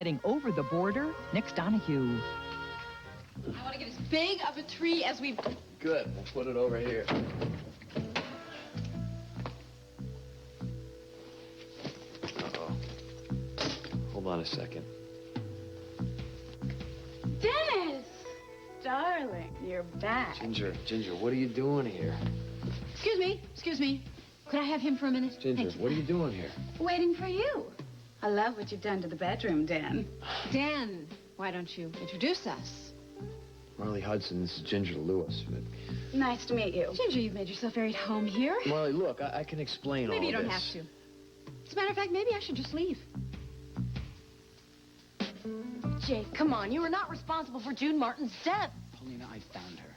Heading over the border, Nick Donahue. I want to get as big of a tree as we... Good. We'll put it over here. Uh-oh. Hold on a second. Dennis! Darling, you're back. Ginger, what are you doing here? Excuse me. Could I have him for a minute? Ginger, what are you doing here? Waiting for you. I love what you've done to the bedroom, Dan. Dan, why don't you introduce us? Marley Hudson, this is Ginger Lewis. Nice to meet you. Ginger, you've made yourself very at home here. Marley, look, I can explain all this. Maybe you don't have to. As a matter of fact, maybe I should just leave. Jake, come on. You were not responsible for June Martin's death. Paulina, I found her.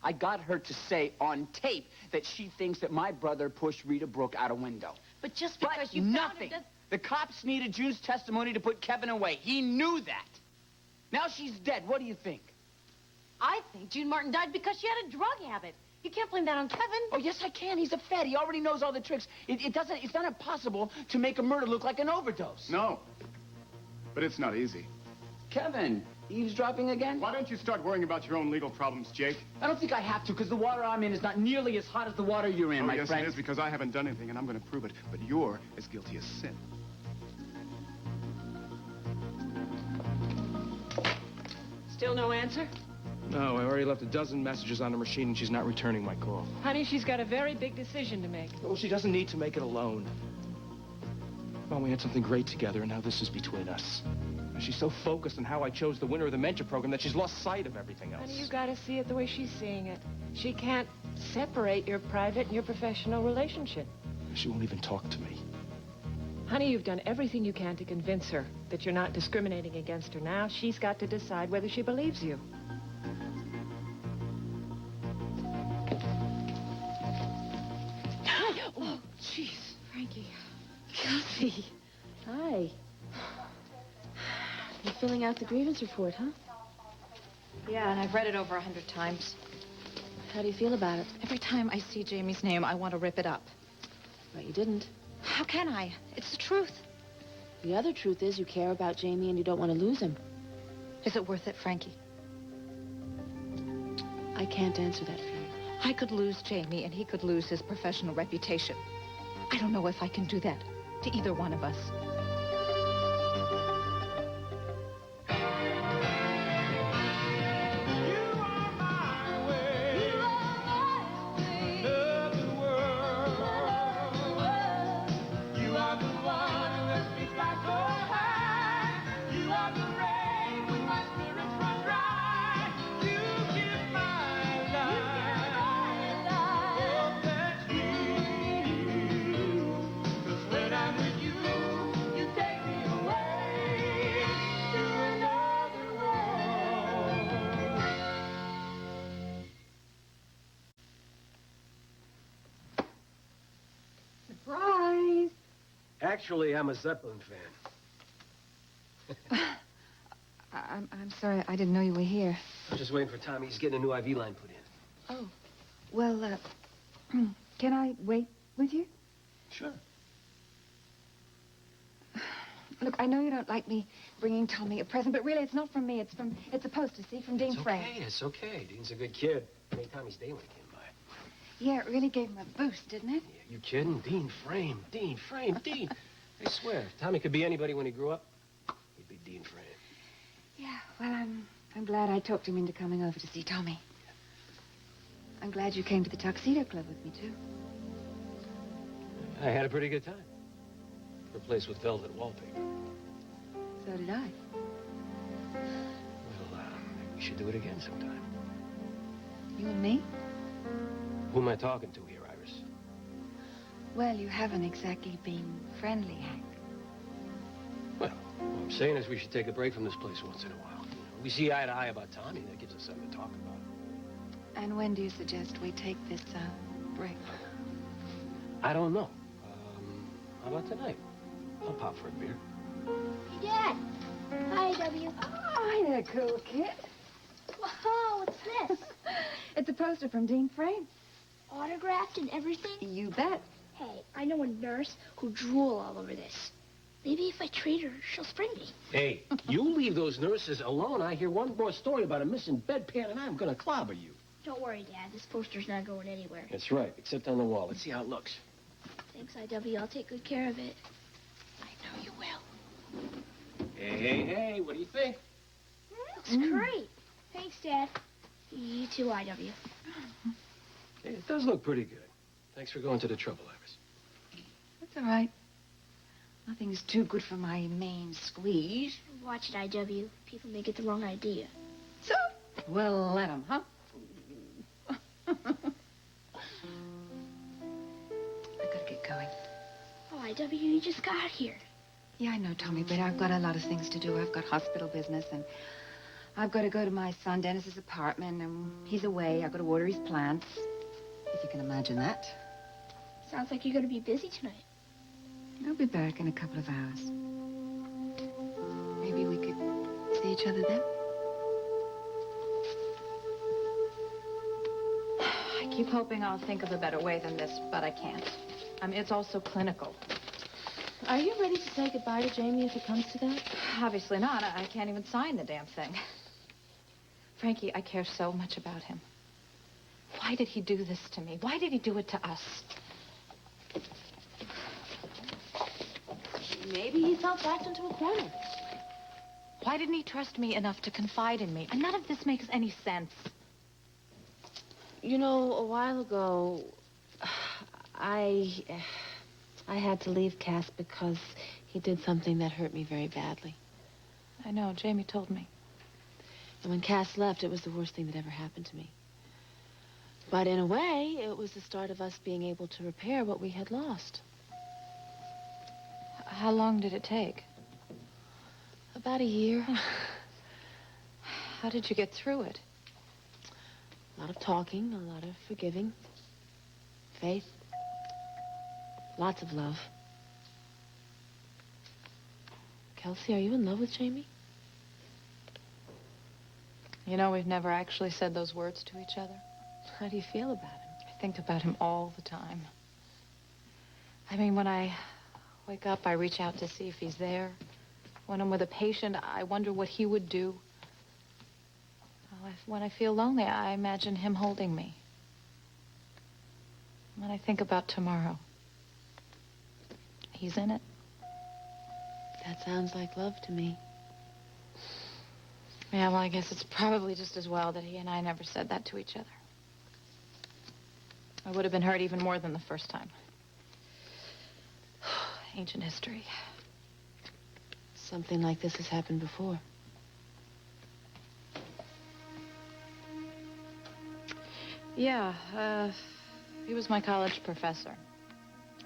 I got her to say on tape that she thinks that my brother pushed Rita Brooke out a window. But just because you nothing. found her... The cops needed June's testimony to put Kevin away. He knew that. Now she's dead. What do you think? I think June Martin died because she had a drug habit. You can't blame that on Kevin. Oh, yes, I can. He's a fed. He already knows all the tricks. It's not impossible to make a murder look like an overdose. No. But it's not easy. Kevin, eavesdropping again? Why don't you start worrying about your own legal problems, Jake? I don't think I have to, because the water I'm in is not nearly as hot as the water you're in, my yes, friend. it is, because I haven't done anything, and I'm going to prove it. But you're as guilty as sin. Still no answer? No, I already left a dozen messages on the machine, and she's not returning my call. Honey, she's got a very big decision to make. Well, she doesn't need to make it alone. Well, we had something great together, and now this is between us. And she's so focused on how I chose the winner of the mentor program that she's lost sight of everything else. Honey, you gotta see it the way she's seeing it. She can't separate your private and your professional relationship. She won't even talk to me. Honey, you've done everything you can to convince her that you're not discriminating against her. Now she's got to decide whether she believes you. Oh, jeez. Frankie. Kelsey. Hi. You're filling out the grievance report, huh? Yeah, and I've read it over 100 times. How do you feel about it? Every time I see Jamie's name, I want to rip it up. But you didn't. How can I? It's the truth. The other truth is you care about Jamie and you don't want to lose him. Is it worth it, Frankie? I can't answer that for you. I could lose Jamie and he could lose his professional reputation. I don't know if I can do that to either one of us. Surprise! Actually, I'm a Zeppelin fan. I'm sorry, I didn't know you were here. I'm just waiting for Tommy. He's getting a new IV line put in. Oh, well, can I wait with you? Sure. Look, I know you don't like me bringing Tommy a present, but really it's not from me. It's a poster, see, from Dean Frame. It's okay. Dean's a good kid. Made Tommy's day when he came by. Yeah, it really gave him a boost, didn't it? Yeah, you kidding? Dean Frame. Dean. I swear, if Tommy could be anybody when he grew up, he'd be Dean Frame. Yeah, well, I'm glad I talked him into coming over to see Tommy. I'm glad you came to the Tuxedo Club with me, too. I had a pretty good time. For a place with velvet wallpaper. So did I. Well, we should do it again sometime. You and me? Who am I talking to here, Iris? Well, you haven't exactly been friendly, Hank. Well, what I'm saying is we should take a break from this place once in a while. You know, we see eye to eye about Tommy. That gives us something to talk about. And when do you suggest we take this, break? I don't know. How about tonight? I'll pop for a beer. Hey, Dad. Hi, W. Oh, hi there, cool kid. Whoa, what's this? It's a poster from Dean Frame. Autographed and everything? You bet. Hey, I know a nurse who'll drool all over this. Maybe if I treat her, she'll spring me. Hey, you leave those nurses alone. I hear one more story about a missing bedpan, and I'm gonna clobber you. Don't worry, Dad. This poster's not going anywhere. That's right, except on the wall. Let's see how it looks. Thanks, IW. I'll take good care of it. I know you will. Hey, what do you think? Looks great. Thanks, Dad. You too, IW. Hey, it does look pretty good. Thanks for going to the trouble, Iris. That's all right. Nothing's too good for my main squeeze. Watch it, IW. People may get the wrong idea. So, well, let 'em, huh? I gotta get going. Oh, IW, you just got here. Yeah, I know, Tommy, but I've got a lot of things to do. I've got hospital business, and I've got to go to my son Dennis's apartment, and he's away. I've got to water his plants, if you can imagine that. Sounds like you're going to be busy tonight. I'll be back in a couple of hours. Maybe we could see each other then. I keep hoping I'll think of a better way than this, but I can't. I mean, it's all so clinical. Are you ready to say goodbye to Jamie if it comes to that? Obviously not. I can't even sign the damn thing. Frankie, I care so much about him. Why did he do this to me? Why did he do it to us? Maybe he felt backed into a corner. Why didn't he trust me enough to confide in me? And none of this makes any sense. You know, a while ago, I had to leave Cass because he did something that hurt me very badly. I know, Jamie told me. And when Cass left, it was the worst thing that ever happened to me. But in a way, it was the start of us being able to repair what we had lost. How long did it take? About a year. How did you get through it? A lot of talking, a lot of forgiving. Faith. Lots of love. Kelsey, are you in love with Jamie? You know, we've never actually said those words to each other. How do you feel about him? I think about him all the time. I mean, when I wake up, I reach out to see if he's there. When I'm with a patient, I wonder what he would do. When I feel lonely, I imagine him holding me. When I think about tomorrow, he's in it. That sounds like love to me. Yeah, well, I guess it's probably just as well that he and I never said that to each other. I would have been hurt even more than the first time. Ancient history. Something like this has happened before. Yeah, he was my college professor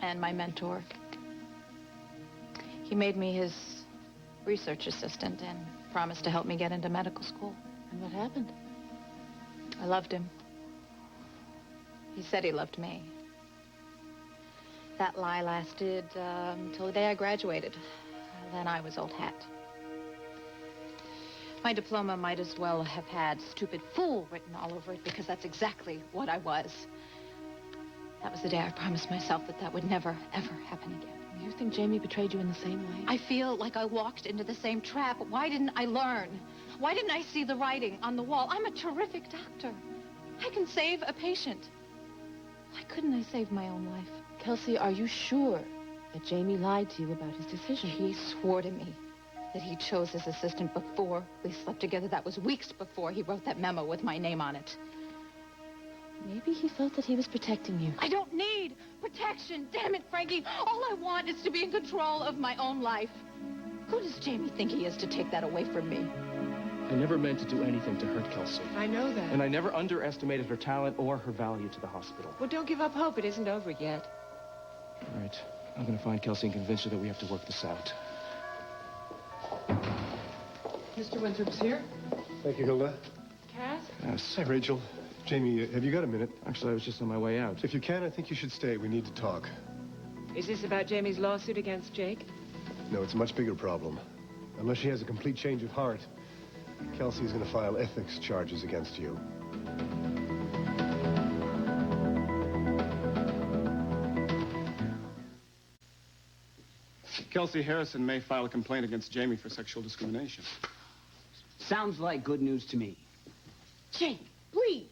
and my mentor. He made me his research assistant and promised to help me get into medical school. And what happened? I loved him. He said he loved me. That lie lasted until the day I graduated. Then I was old hat. My diploma might as well have had stupid fool written all over it because that's exactly what I was. That was the day I promised myself that that would never, ever happen again. You think Jamie betrayed you in the same way? I feel like I walked into the same trap. Why didn't I learn? Why didn't I see the writing on the wall? I'm a terrific doctor. I can save a patient. Why couldn't I save my own life? Kelsey, are you sure that Jamie lied to you about his decision? He swore to me that he chose his assistant before we slept together. That was weeks before he wrote that memo with my name on it. Maybe he felt that he was protecting you. I don't need protection. Damn it, Frankie. All I want is to be in control of my own life. Who does Jamie think he is to take that away from me? I never meant to do anything to hurt Kelsey. I know that. And I never underestimated her talent or her value to the hospital. Well, don't give up hope. It isn't over yet. All right. I'm going to find Kelsey and convince her that we have to work this out. Mr. Winthrop's here. Thank you, Hilda. Cass? Yes. Hi, Rachel. Jamie, have you got a minute? Actually, I was just on my way out. If you can, I think you should stay. We need to talk. Is this about Jamie's lawsuit against Jake? No, it's a much bigger problem. Unless she has a complete change of heart, Kelsey's going to file ethics charges against you. Kelsey Harrison may file a complaint against Jamie for sexual discrimination. Sounds like good news to me. Jake, please.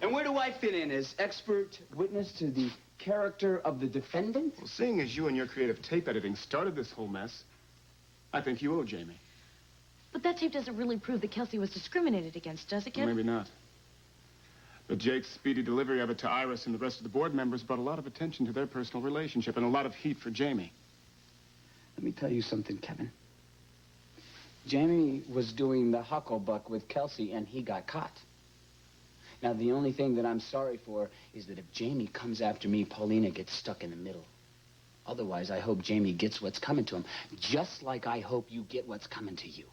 And where do I fit in as expert witness to the character of the defendant? Well, seeing as you and your creative tape editing started this whole mess, I think you owe Jamie. But that tape doesn't really prove that Kelsey was discriminated against, does it, Kevin? Maybe not. But Jake's speedy delivery of it to Iris and the rest of the board members brought a lot of attention to their personal relationship and a lot of heat for Jamie. Let me tell you something, Kevin. Jamie was doing the hucklebuck with Kelsey, and he got caught. Now, the only thing that I'm sorry for is that if Jamie comes after me, Paulina gets stuck in the middle. Otherwise, I hope Jamie gets what's coming to him, just like I hope you get what's coming to you.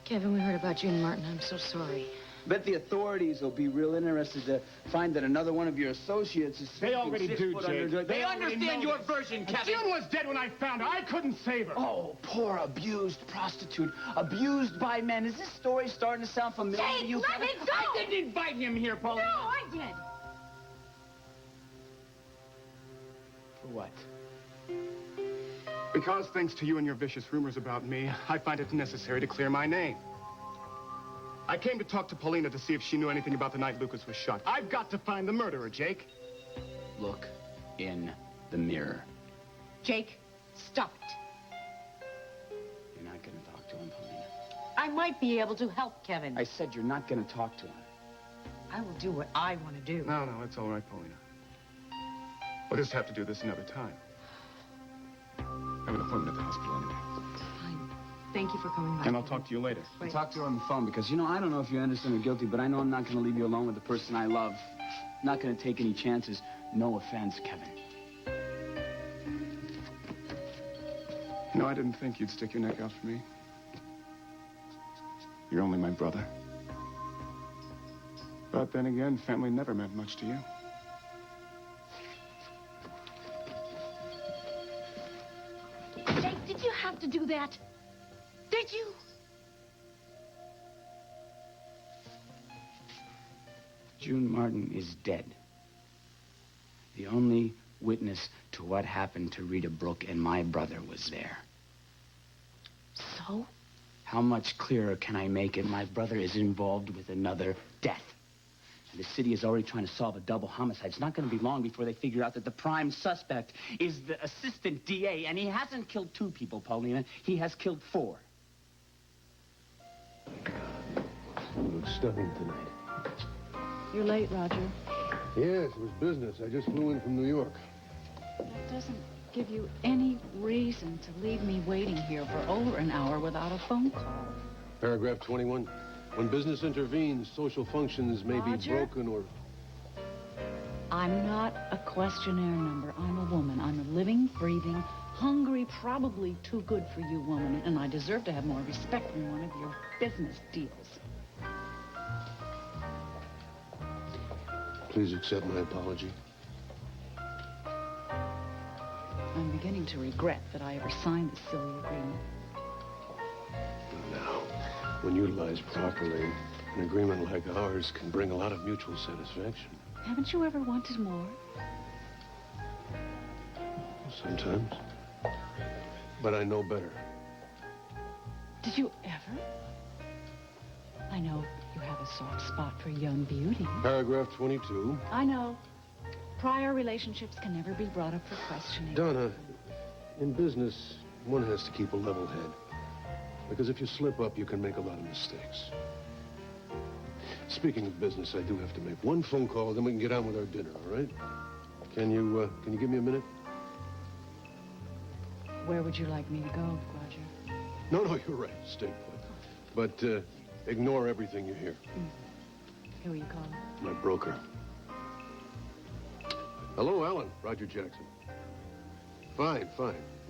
Kevin, we heard about June Martin. I'm so sorry. Bet the authorities will be real interested to find that another one of your associates is... They already do, Jake. They understand your version, Kevin. June was dead when I found her. I couldn't save her. Oh, poor abused prostitute. Abused by men. Is this story starting to sound familiar to you, let Kevin? it go! I didn't invite him here, Paulina. No, I did. For what? Because, thanks to you and your vicious rumors about me, I find it necessary to clear my name. I came to talk to Paulina to see if she knew anything about the night Lucas was shot. I've got to find the murderer, Jake. Look in the mirror. Jake, stop it. You're not going to talk to him, Paulina. I might be able to help Kevin. I said you're not going to talk to him. I will do what I want to do. No, it's all right, Paulina. We'll just have to do this another time. I have an appointment at the hospital anyway. Fine. Thank you for coming by. And I'll talk to you later. I'll talk to her on the phone because, you know, I don't know if you're innocent or guilty, but I know I'm not going to leave you alone with the person I love. I'm not going to take any chances. No offense, Kevin. You know, I didn't think you'd stick your neck out for me. You're only my brother. But then again, family never meant much to you. Jake, did you have to do that? Did you? June Martin is dead. The only witness to what happened to Rita Brooke and my brother was there. So? How much clearer can I make it? My brother is involved with another death. And the city is already trying to solve a double homicide. It's not going to be long before they figure out that the prime suspect is the assistant DA, and he hasn't killed 2 people, Paulina. He has killed 4. You look stunning tonight. You're late, Roger. Yes, it was business. I just flew in from New York. That doesn't give you any reason to leave me waiting here for over an hour without a phone call. Paragraph 21. When business intervenes, social functions may be Roger? broken or... I'm not a questionnaire number. I'm a woman. I'm a living, breathing, hungry, probably too good for you woman, and I deserve to have more respect than one of your business deals. Please accept my apology. I'm beginning to regret that I ever signed this silly agreement. Now, when utilized properly, an agreement like ours can bring a lot of mutual satisfaction. Haven't you ever wanted more? Sometimes. But I know better. Did you ever? I know you have a soft spot for young beauty. Paragraph 22. I know. Prior relationships can never be brought up for questioning. Donna, in business, one has to keep a level head. Because if you slip up, you can make a lot of mistakes. Speaking of business, I do have to make one phone call, then we can get on with our dinner, all right? Can you give me a minute? Where would you like me to go, Roger? No, you're right. Stay put. But ignore everything you hear. Who are you calling? My broker. Hello, Alan. Roger Jackson. Fine.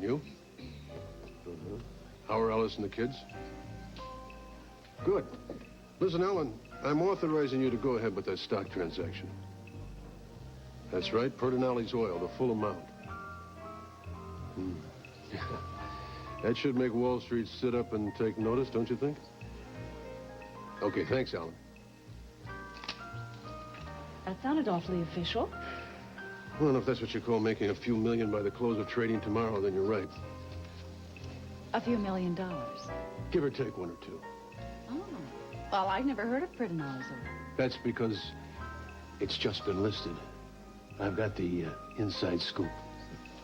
You? Uh-huh. How are Alice and the kids? Good. Listen, Alan, I'm authorizing you to go ahead with that stock transaction. That's right, Perdinelli's oil, the full amount. That should make Wall Street sit up and take notice, don't you think? Okay, thanks, Alan. That sounded awfully official. Well, if that's what you call making a few million by the close of trading tomorrow, then you're right. A few $1 million. Give or take one or two. Oh. Well, I never heard of Pridinol's oil. That's because it's just been listed. I've got the inside scoop.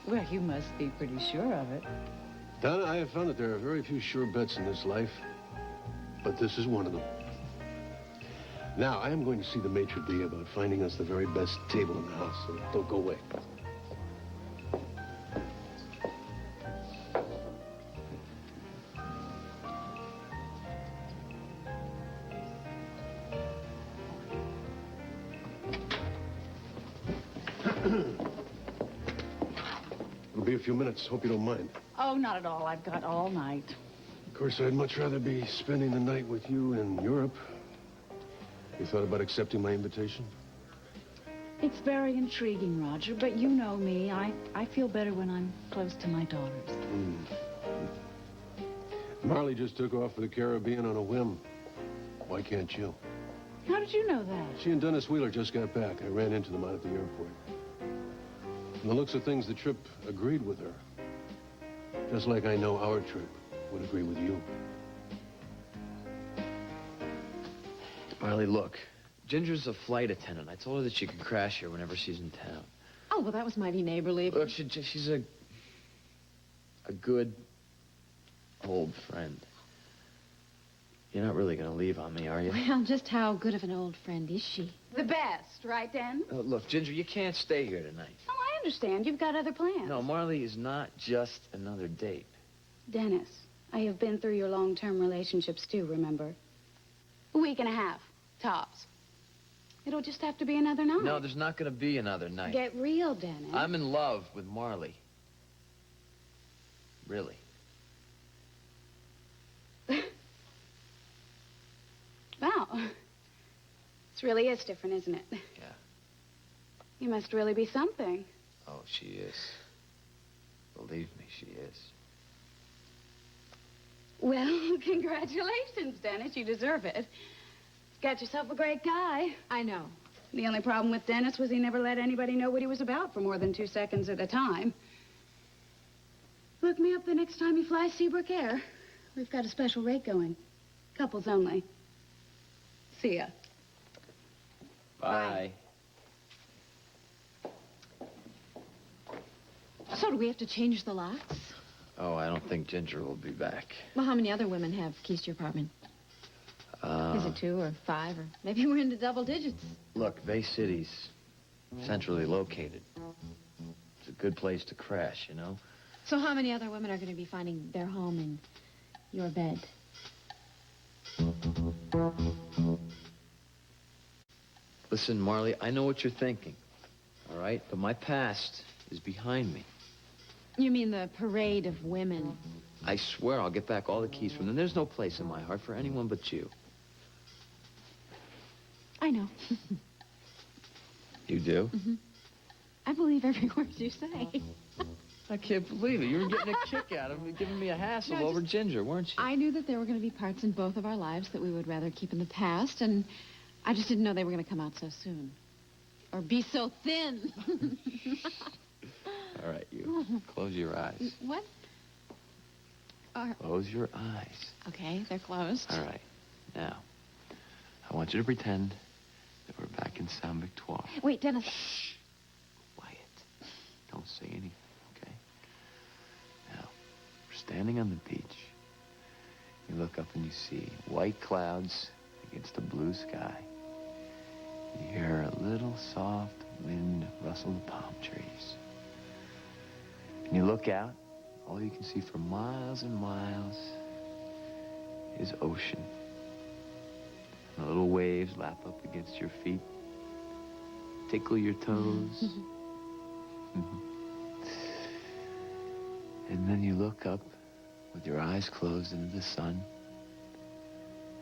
Well, you must be pretty sure of it. Donna, I have found that there are very few sure bets in this life, but this is one of them. Now, I am going to see the maitre d' about finding us the very best table in the house, so don't go away. It'll be a few minutes. Hope you don't mind. Oh, not at all. I've got all night. Of course, I'd much rather be spending the night with you in Europe. You thought about accepting my invitation? It's very intriguing, Roger, but you know me. I feel better when I'm close to my daughters. Marley just took off for the Caribbean on a whim. Why can't you? How did you know that? She and Dennis Wheeler just got back. I ran into them out at the airport. From the looks of things, the trip agreed with her. Just like I know our trip would agree with you. Marley, look. Ginger's a flight attendant. I told her that she could crash here whenever she's in town. Oh, well, that was mighty neighborly. Look, she's a good old friend. You're not really going to leave on me, are you? Well, just how good of an old friend is she? The best, right, Dan? Look, Ginger, you can't stay here tonight. Oh, I understand. You've got other plans. No, Marley is not just another date. Dennis, I have been through your long-term relationships, too, remember? A week and a half, tops. It'll just have to be another night. No, there's not going to be another night. Get real, Dennis. I'm in love with Marley. Really. Wow. This really is different, isn't it? Yeah. You must really be something. Oh, she is. Believe me, she is. Well, congratulations, Dennis. You deserve it. Got yourself a great guy. I know. The only problem with Dennis was he never let anybody know what he was about for more than 2 seconds at a time. Look me up the next time you fly Seabrook Air. We've got a special rate going. Couples only. See ya. Bye. So do we have to change the locks? Oh, I don't think Ginger will be back. Well, how many other women have keys to your apartment? Is it 2 or 5 or maybe we're into double digits? Look, Bay City's centrally located. It's a good place to crash, you know? So how many other women are going to be finding their home in your bed? Listen, Marley, I know what you're thinking, all right? But my past is behind me. You mean the parade of women? I swear I'll get back all the keys from them. There's no place in my heart for anyone but you. I know. You do? Mm-hmm. I believe every word you say. I can't believe it. You were getting a kick out of me, giving me a hassle over Ginger, weren't you? I knew that there were going to be parts in both of our lives that we would rather keep in the past, and I just didn't know they were going to come out so soon. Or be so thin. All right, you. Close your eyes. What? Close your eyes. Okay, they're closed. All right. Now, I want you to pretend that we're back in Saint Victoire. Wait, Dennis. Shh. Quiet. Don't say anything, okay? Now, we're standing on the beach. You look up and you see white clouds against a blue sky. You hear a little soft wind rustle the palm trees. And you look out, all you can see for miles and miles is ocean. And the little waves lap up against your feet, tickle your toes. And then you look up with your eyes closed into the sun.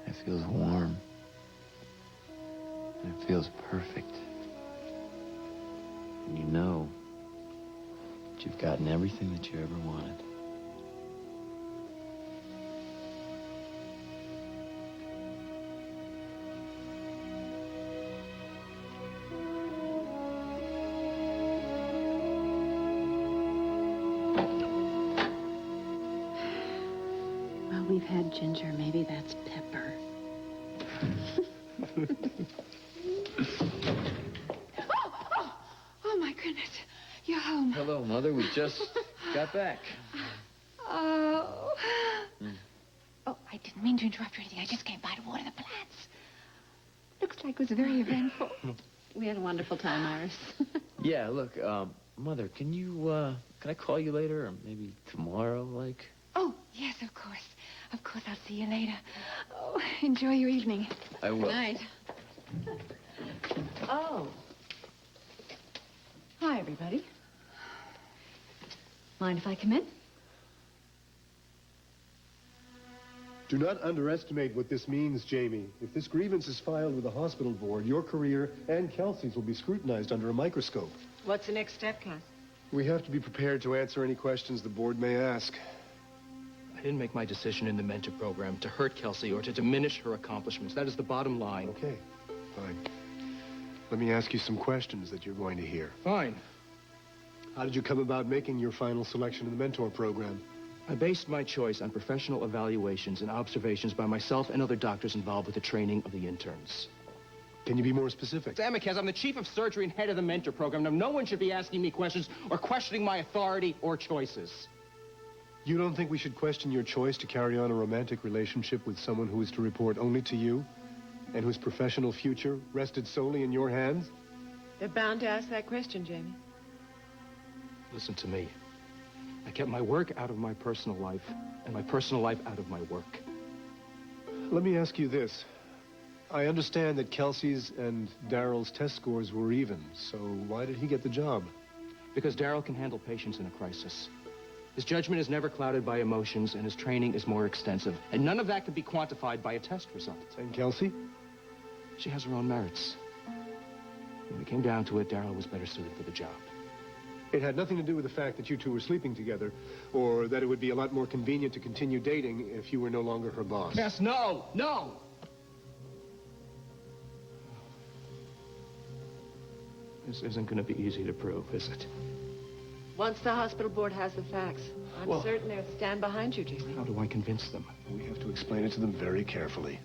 It feels warm. And it feels perfect. And you know that you've gotten everything that you ever wanted. we've had ginger. Maybe that's pepper. Oh, my goodness. You're home. Hello, Mother. We just got back. Oh. Oh, I didn't mean to interrupt or anything. I just came by to water the plants. Looks like it was very eventful. We had a wonderful time, Iris. Yeah, look, Mother, can I call you later or maybe tomorrow, like? Oh, yes, of course. Of course, I'll see you later. Oh, enjoy your evening. I will. Good night. Oh. Hi, everybody. Mind if I come in? Do not underestimate what this means, Jamie. If this grievance is filed with the hospital board, your career and Kelsey's will be scrutinized under a microscope. What's the next step, Cass? We have to be prepared to answer any questions the board may ask. I didn't make my decision in the mentor program to hurt Kelsey or to diminish her accomplishments. That is the bottom line. Okay, fine. Let me ask you some questions that you're going to hear. Fine. How did you come about making your final selection in the mentor program? I based my choice on professional evaluations and observations by myself and other doctors involved with the training of the interns. Can you be more specific? Damn it, Kaz, I'm the chief of surgery and head of the mentor program. Now, no one should be asking me questions or questioning my authority or choices. You don't think we should question your choice to carry on a romantic relationship with someone who is to report only to you and whose professional future rested solely in your hands? They're bound to ask that question, Jamie. Listen to me. I kept my work out of my personal life and my personal life out of my work. Let me ask you this. I understand that Kelsey's and Daryl's test scores were even, so why did he get the job? Because Daryl can handle patients in a crisis. His judgment is never clouded by emotions, and his training is more extensive. And none of that can be quantified by a test result. And Kelsey? She has her own merits. When it came down to it, Daryl was better suited for the job. It had nothing to do with the fact that you two were sleeping together, or that it would be a lot more convenient to continue dating if you were no longer her boss. Yes, no, no! This isn't going to be easy to prove, is it? Once the hospital board has the facts, I'm certain they'll stand behind you, Jamie. How do I convince them? We have to explain it to them very carefully.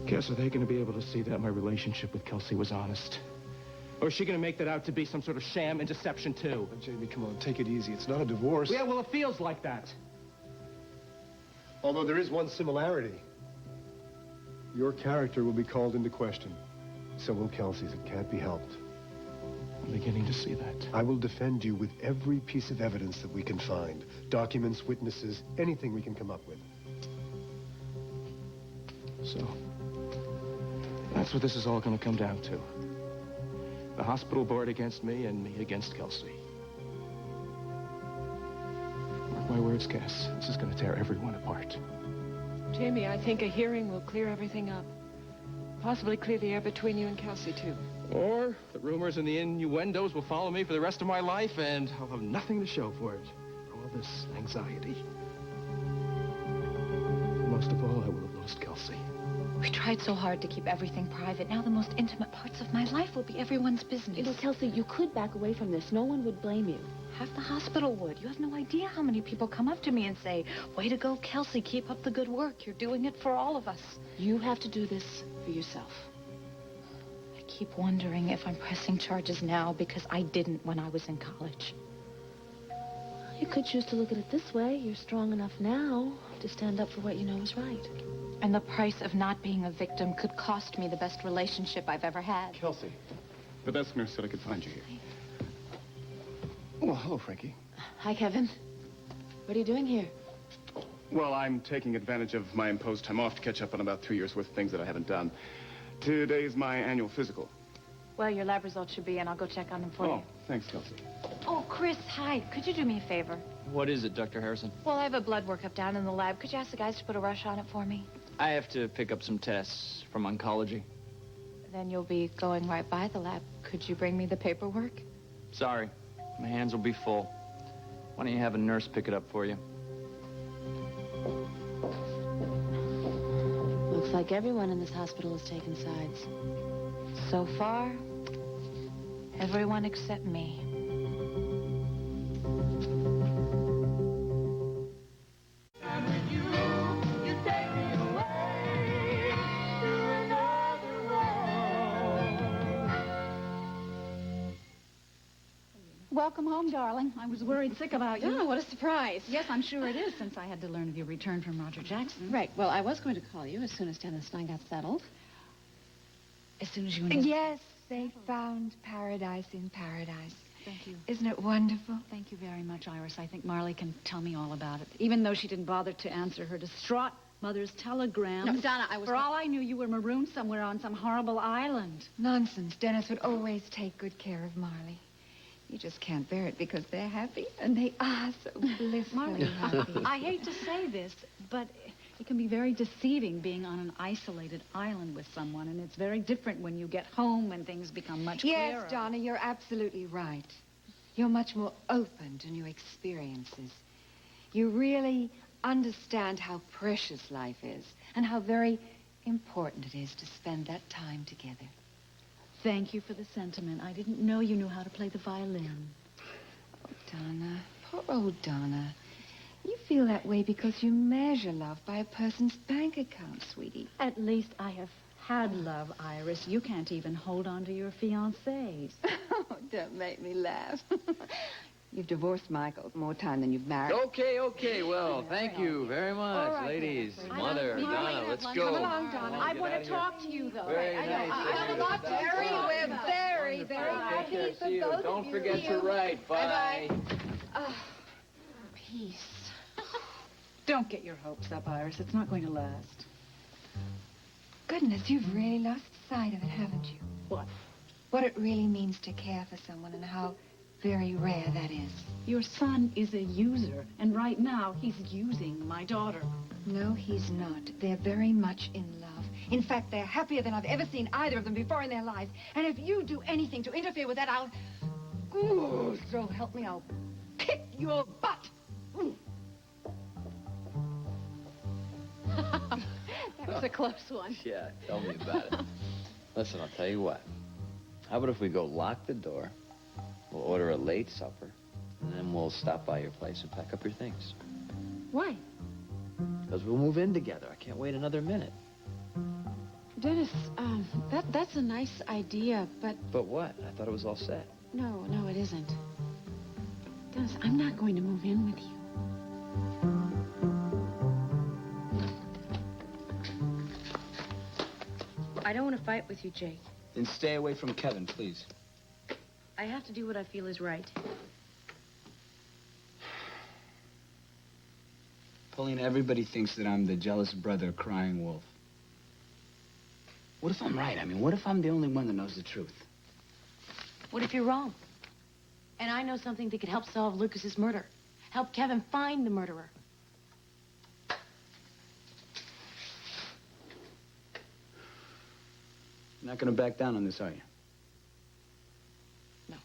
Guess, are they going to be able to see that my relationship with Kelsey was honest? Or is she going to make that out to be some sort of sham and deception, too? Jamie, come on, take it easy. It's not a divorce. Yeah, well, it feels like that. Although there is one similarity. Your character will be called into question. So will Kelsey's. It can't be helped. I'm beginning to see that. I will defend you with every piece of evidence that we can find. Documents, witnesses, anything we can come up with. So, that's what this is all going to come down to. The hospital board against me and me against Kelsey. Mark my words, Cass. This is going to tear everyone apart. Jamie, I think a hearing will clear everything up. Possibly clear the air between you and Kelsey, too. Or the rumors and the innuendos will follow me for the rest of my life, and I'll have nothing to show for it. All this anxiety. Most of all, I will have lost Kelsey. We tried so hard to keep everything private. Now the most intimate parts of my life will be everyone's business. You know, Kelsey, you could back away from this. No one would blame you. Half the hospital would. You have no idea how many people come up to me and say, "Way to go, Kelsey. Keep up the good work. You're doing it for all of us." You have to do this for yourself. I keep wondering if I'm pressing charges now because I didn't when I was in college. You could choose to look at it this way. You're strong enough now to stand up for what you know is right. And the price of not being a victim could cost me the best relationship I've ever had. Kelsey, the desk nurse said I could find you here. Well, hello, Frankie. Hi, Kevin. What are you doing here? Well, I'm taking advantage of my imposed time off to catch up on about 3 years' worth of things that I haven't done. Today's my annual physical. Well, your lab results should be in. I'll go check on them for you. Thanks, Kelsey. Oh, Chris, hi. Could you do me a favor? What is it, Dr. Harrison? Well, I have a blood workup down in the lab. Could you ask the guys to put a rush on it for me? I have to pick up some tests from oncology. Then you'll be going right by the lab. Could you bring me the paperwork? Sorry, my hands will be full. Why don't you have a nurse pick it up for you? Looks like everyone in this hospital has taken sides. So far, everyone except me. Welcome home, darling. I was worried sick about you. Oh, what a surprise. Yes, I'm sure it is, since I had to learn of your return from Roger Jackson. Right. Well, I was going to call you as soon as Dennis and I got settled. As soon as you and Yes, they found paradise in paradise. Thank you. Isn't it wonderful? Thank you very much, Iris. I think Marley can tell me all about it, even though she didn't bother to answer her distraught mother's telegram. No, Donna, I was... For all I knew, you were marooned somewhere on some horrible island. Nonsense. Dennis would always take good care of Marley. You just can't bear it because they're happy, and they are so blissfully happy. I hate to say this, but it can be very deceiving being on an isolated island with someone, and it's very different when you get home and things become much clearer. Yes, Donna, you're absolutely right. You're much more open to new experiences. You really understand how precious life is and how very important it is to spend that time together. Thank you for the sentiment. I didn't know you knew how to play the violin. Oh, Donna, poor old Donna. You feel that way because you measure love by a person's bank account, sweetie. At least I have had love, Iris. You can't even hold on to your fiancés. Oh, don't make me laugh. You've divorced Michael more time than you've married. Okay. Well, thank you very much, right, ladies. Dennis. Mother, Donna, let's go. Come along, Donna. I want to talk to you, though. Very nice. We're very happy for See you. both Don't of you. forget to write. Bye. Peace. Don't get your hopes up, Iris. It's not going to last. Goodness, you've really lost sight of it, haven't you? What? What it really means to care for someone and how very rare that is. Your son is a user, and right now he's using my daughter. No, he's not. They're very much in love. In fact, they're happier than I've ever seen either of them before in their lives. And if you do anything to interfere with that, I'll... Ooh, so help me, I'll kick your butt. Ooh. That was a close one. Yeah, tell me about it. Listen, I'll tell you what. How about if we go lock the door, we'll order a late supper, and then we'll stop by your place and pack up your things. Why? Because we'll move in together. I can't wait another minute. Dennis, that's a nice idea, but But what? I thought it was all set. no, it isn't. Dennis, I'm not going to move in with you. I don't want to fight with you, Jake. Then stay away from Kevin, please. I have to do what I feel is right. Paulina, everybody thinks that I'm the jealous brother crying wolf. What if I'm right? I mean, what if I'm the only one that knows the truth? What if you're wrong? And I know something that could help solve Lucas's murder. Help Kevin find the murderer. You're not going to back down on this, are you? No.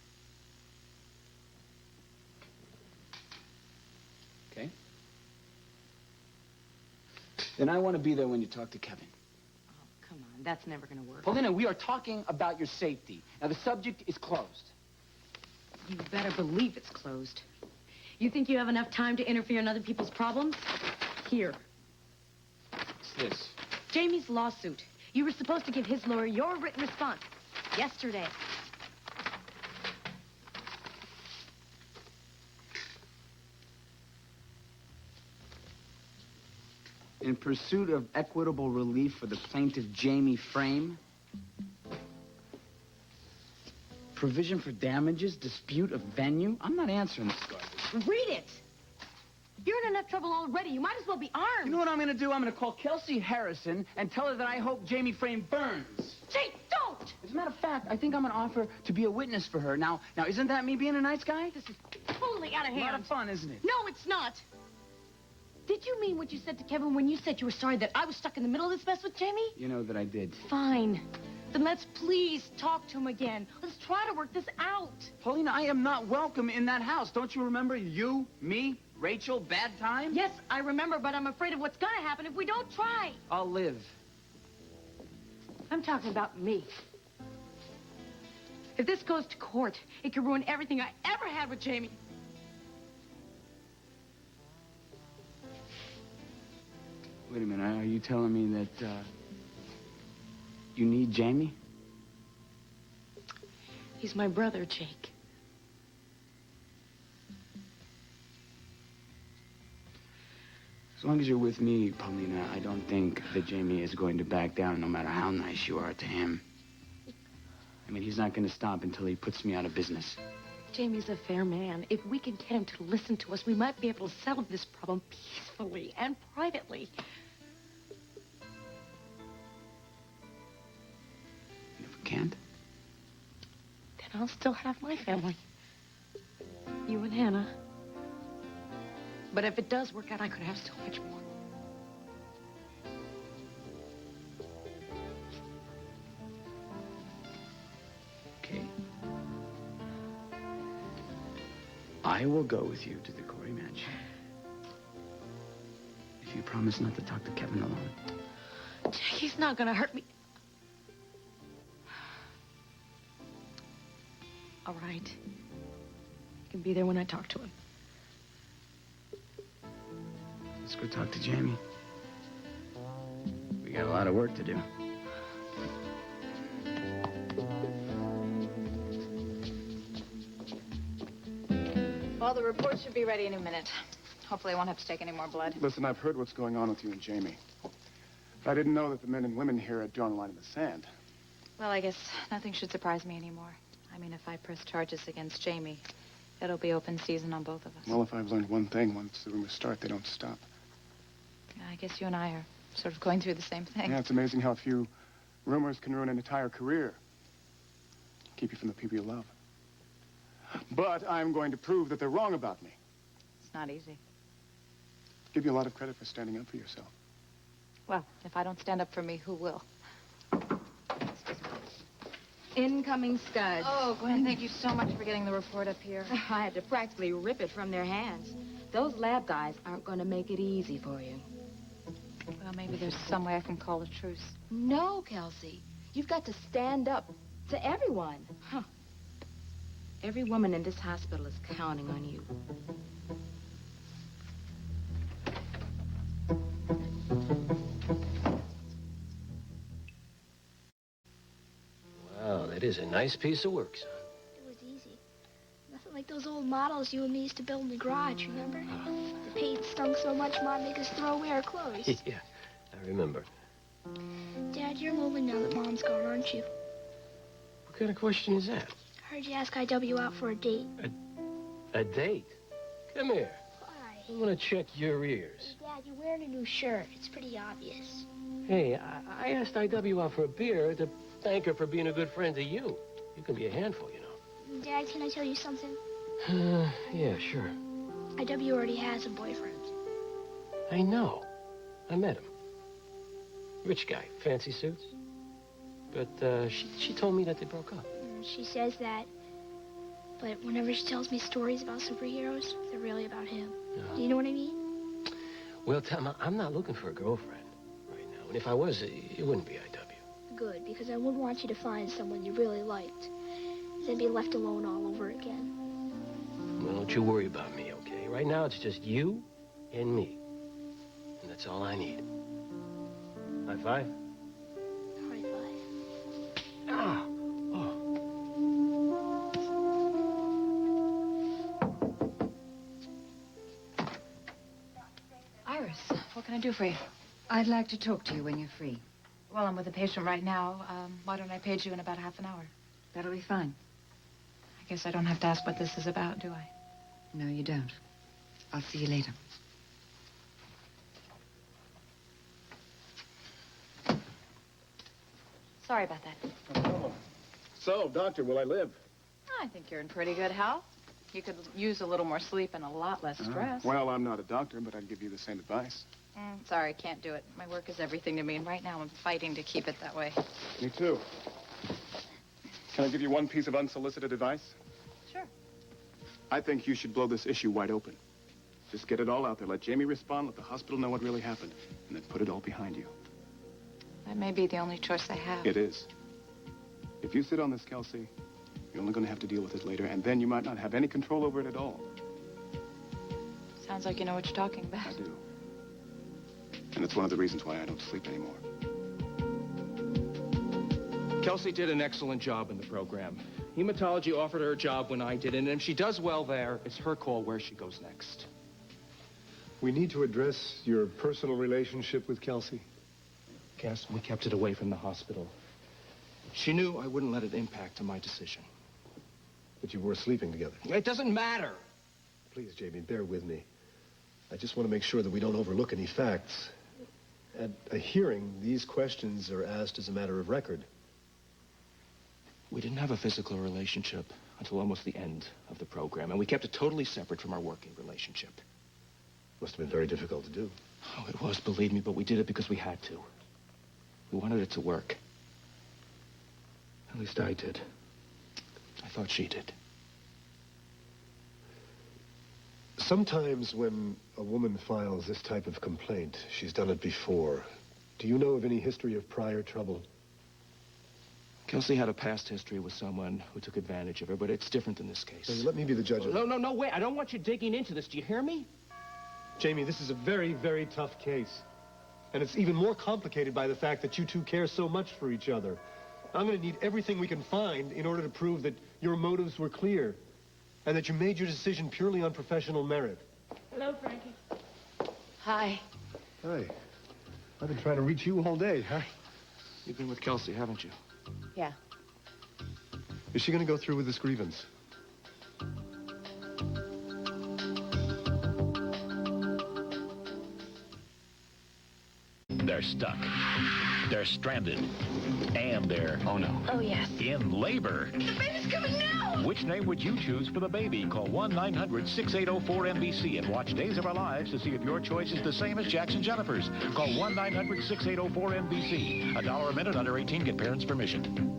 Okay. Then I want to be there when you talk to Kevin. Oh, come on. That's never going to work. Paulina, we are talking about your safety. Now, the subject is closed. You better believe it's closed. You think you have enough time to interfere in other people's problems? Here. What's this? Jamie's lawsuit. You were supposed to give his lawyer your written response yesterday. In pursuit of equitable relief for the plaintiff Jamie Frame. Provision for damages, dispute of venue. I'm not answering this garbage. Read it. You're in enough trouble already. You might as well be armed. You know what I'm going to do? I'm going to call Kelsey Harrison and tell her that I hope Jamie Frame burns. Jake, don't! As a matter of fact, I think I'm going to offer to be a witness for her. Now, isn't that me being a nice guy? This is totally out of A hand. lot of fun, isn't it? No, it's not. Did you mean what you said to Kevin when you said you were sorry that I was stuck in the middle of this mess with Jamie? You know that I did. Fine. Then let's please talk to him again. Let's try to work this out. Paulina, I am not welcome in that house. Don't you remember? You, me, Rachel, bad time? Yes, I remember, but I'm afraid of what's going to happen if we don't try. I'll live. I'm talking about me. If this goes to court, it could ruin everything I ever had with Jamie. Wait a minute. Are you telling me that, you need Jamie? He's my brother, Jake. As long as you're with me, Paulina, I don't think that Jamie is going to back down no matter how nice you are to him. I mean, he's not going to stop until he puts me out of business. Jamie's a fair man. If we can get him to listen to us, we might be able to settle this problem peacefully and privately. And if we can't? Then I'll still have my family. You and Hannah. But if it does work out, I could have so much more. Okay. I will go with you to the Corey mansion. If you promise not to talk to Kevin alone. He's not gonna hurt me. All right. You can be there when I talk to him. Let's go talk to Jamie. We got a lot of work to do. Well, the report should be ready any minute. Hopefully I won't have to take any more blood. Listen, I've heard what's going on with you and Jamie. But I didn't know that the men and women here had drawn a line in the sand. Well, I guess nothing should surprise me anymore. I mean, if I press charges against Jamie, it'll be open season on both of us. Well, if I've learned one thing, once the rumors start, they don't stop. I guess you and I are sort of going through the same thing. Yeah, it's amazing how few rumors can ruin an entire career. Keep you from the people you love. But I'm going to prove that they're wrong about me. It's not easy. Give you a lot of credit for standing up for yourself. Well, if I don't stand up for me, who will? Incoming Scud. Oh, Gwen, thank you so much for getting the report up here. I had to practically rip it from their hands. Those lab guys aren't going to make it easy for you. Well, maybe there's some way I can call a truce. No, Kelsey. You've got to stand up to everyone. Huh. Every woman in this hospital is counting on you. Wow, that is a nice piece of work, son. It was easy. Nothing like those old models you and me used to build in the garage, remember? The paint stunk so much, Mom made us throw away our clothes. Yeah, I remember. Dad, you're moving now that Mom's gone, aren't you? What kind of question is that? I heard you ask IW out for a date. A date? Come here. Why? I want to check your ears. Dad, you're wearing a new shirt. It's pretty obvious. Hey, I asked IW out for a beer to thank her for being a good friend to you. You can be a handful, you know. Dad, can I tell you something? Yeah, sure. IW already has a boyfriend. I know. I met him. Rich guy, fancy suits. But she told me that they broke up. She says that, but whenever she tells me stories about superheroes, they're really about him. Do you know what I mean? Well, Tom, I'm not looking for a girlfriend right now. And if I was, it wouldn't be IW. Good, because I wouldn't want you to find someone you really liked. Then be left alone all over again. Well, don't you worry about me, okay? Right now, it's just you and me. And that's all I need. High five? High five. Ah! Iris, what can I do for you? I'd like to talk to you when you're free. Well, I'm with a patient right now. Why don't I page you in about half an hour? That'll be fine. I guess I don't have to ask what this is about, do I? No, you don't. I'll see you later. Sorry about that. No problem. So, doctor, will I live? I think you're in pretty good health. You could use a little more sleep and a lot less stress. Well, I'm not a doctor, but I'd give you the same advice. Sorry, can't do it. My work is everything to me, and right now I'm fighting to keep it that way. Me too. Can I give you one piece of unsolicited advice? Sure. I think you should blow this issue wide open. Just get it all out there. Let Jamie respond, let the hospital know what really happened, and then put it all behind you. That may be the only choice I have. It is. If you sit on this, Kelsey, you're only going to have to deal with it later, and then you might not have any control over it at all. Sounds like you know what you're talking about. I do. And it's one of the reasons why I don't sleep anymore. Kelsey did an excellent job in the program. Hematology offered her a job when I did, and if she does well there, it's her call where she goes next. We need to address your personal relationship with Kelsey. Cass, we kept it away from the hospital. She knew I wouldn't let it impact on my decision. But you were sleeping together. It doesn't matter. Please, Jamie, bear with me. I just want to make sure that we don't overlook any facts. At a hearing, these questions are asked as a matter of record. We didn't have a physical relationship until almost the end of the program, and we kept it totally separate from our working relationship. Must have been very difficult to do. Oh, it was, believe me, but we did it because we had to. We wanted it to work. At least I did. I thought she did. Sometimes when a woman files this type of complaint, she's done it before. Do you know of any history of prior trouble? Kelsey had a past history with someone who took advantage of her, but it's different in this case. Now, let me be the judge of it. No, wait. I don't want you digging into this. Do you hear me? Jamie, this is a very, very tough case. And it's even more complicated by the fact that you two care so much for each other. I'm going to need everything we can find in order to prove that your motives were clear and that you made your decision purely on professional merit. Hello, Frankie. Hi. Hi. I've been trying to reach you all day, huh? You've been with Kelsey, haven't you? Yeah. Is she going to go through with this grievance? They're stuck. They're stranded. And they're, oh no, Oh, yes. in labor. The baby's coming now! Which name would you choose for the baby? Call 1-900-6804-NBC and watch Days of Our Lives to see if your choice is the same as Jackson Jennifer's. Call 1-900-6804-NBC. $1 a minute, under 18, get parents' permission.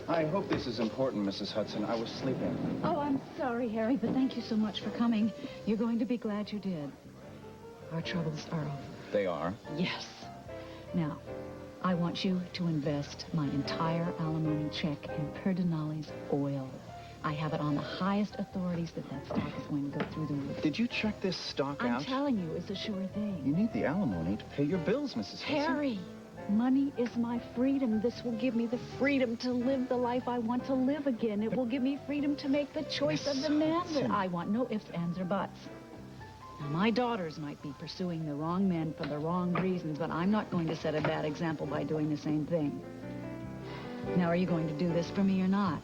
I hope this is important, Mrs. Hudson. I was sleeping. Oh, I'm sorry, Harry, but thank you so much for coming. You're going to be glad you did. Our troubles are over. They are? Yes. Now, I want you to invest my entire alimony check in Perdinali's oil. I have it on the highest authorities that stock is going to go through the roof. Did you check this stock I'm out? telling you, it's a sure thing. You need the alimony to pay your bills, Mrs. Hudson. Harry, money is my freedom. This will give me the freedom to live the life I want to live again. It will give me freedom to make the choice of the man that I want. No ifs, ands, or buts. Now, my daughters might be pursuing the wrong men for the wrong reasons, but I'm not going to set a bad example by doing the same thing. Now, are you going to do this for me or not?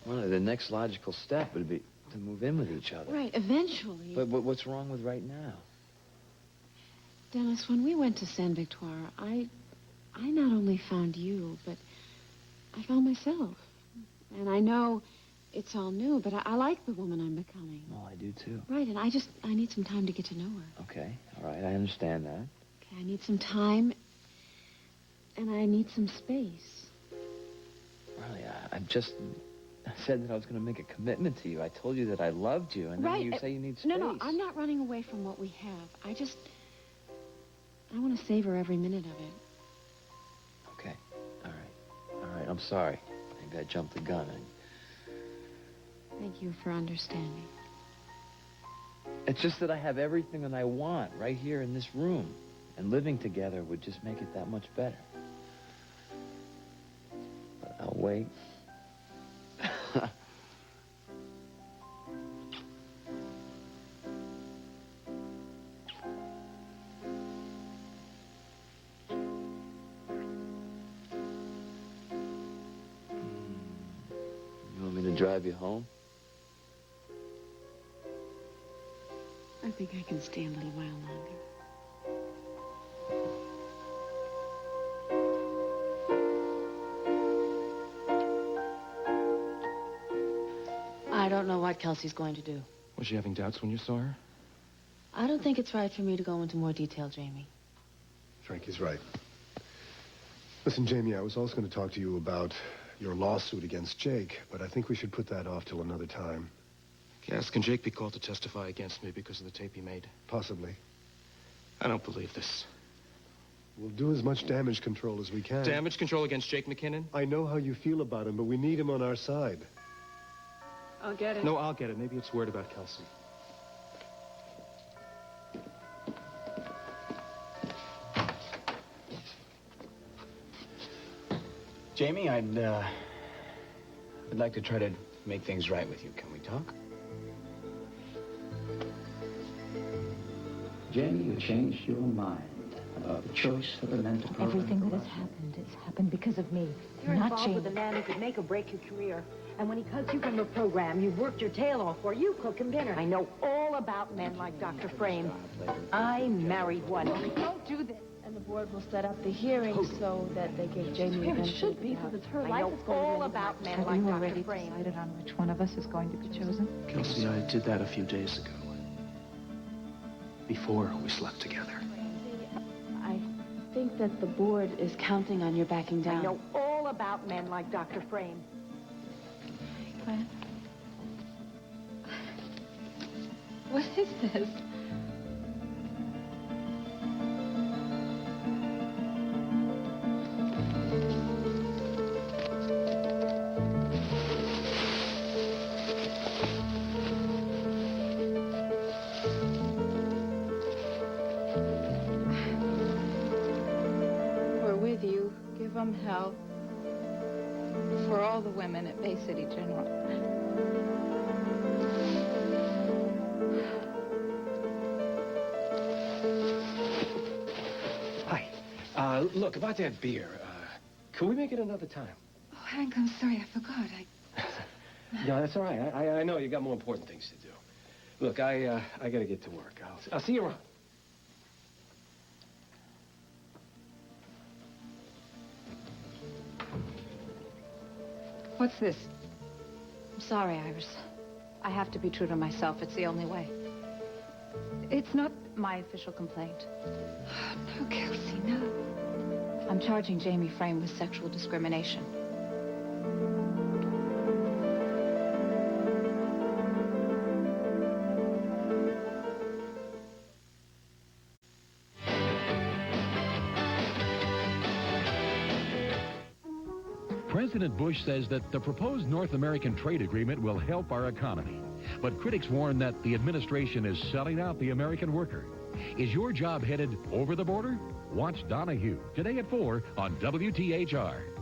Well, the next logical step would be to move in with each other. Right, eventually. But what's wrong with right now? Dennis, when we went to Saint Victoire, I not only found you, but I found myself. And I know it's all new, but I like the woman I'm becoming. Well, I do too. Right, and I need some time to get to know her. Okay, all right, I understand that. Okay, I need some time, and I need some space. Really, I said that I was going to make a commitment to you. I told you that I loved you, and then Right, you say you need space. No, I'm not running away from what we have. I want to savor every minute of it. Okay, all right, I'm sorry. Maybe I jumped the gun. Thank you for understanding. It's just that I have everything that I want right here in this room, and living together would just make it that much better. But I'll wait. You want me to drive you home? I think I can stay a little while longer. I don't know what Kelsey's going to do. Was she having doubts when you saw her? I don't think it's right for me to go into more detail, Jamie. Frankie's right. Listen, Jamie, I was also going to talk to you about your lawsuit against Jake, but I think we should put that off till another time. Cass, can Jake be called to testify against me because of the tape he made? Possibly. I don't believe this. We'll do as much damage control as we can. Damage control against Jake McKinnon? I know how you feel about him, but we need him on our side. I'll get it. No, I'll get it. Maybe it's word about Kelsey. Jamie, I'd I'd like to try to make things right with you. Can we talk? Jamie, you changed your mind about the choice of the mental program. Everything that has happened, it's happened because of me. You're not involved Jamie. with a man who could make or break your career. And when he cuts you from the program, you've worked your tail off for. You cook him dinner. I know all about men like Dr. Frame. I married one. Don't do this. And the board will set up the hearing so that they give Jamie It should be, because it's her life. I know all about men like Dr. Frame. Decided on which one of us is going to be chosen? Kelsey, I did that a few days ago. Before we slept together. I think that the board is counting on your backing down. I know all about men like Dr. Frame. Glenn? What is this? We're with you. Give them hell. For all the women at Bay City General. Hi. Look, about that beer, can we make it another time? Oh, Hank, I'm sorry. I forgot. No, that's all right. I know you got more important things to do. Look, I gotta get to work. I'll see you around. What's this? I'm sorry, Iris. I have to be true to myself. It's the only way. It's not my official complaint. No, Kelsey, no. I'm charging Jamie Frame with sexual discrimination. President Bush says that the proposed North American trade agreement will help our economy. But critics warn that the administration is selling out the American worker. Is your job headed over the border? Watch Donahue today at 4 on WTHR.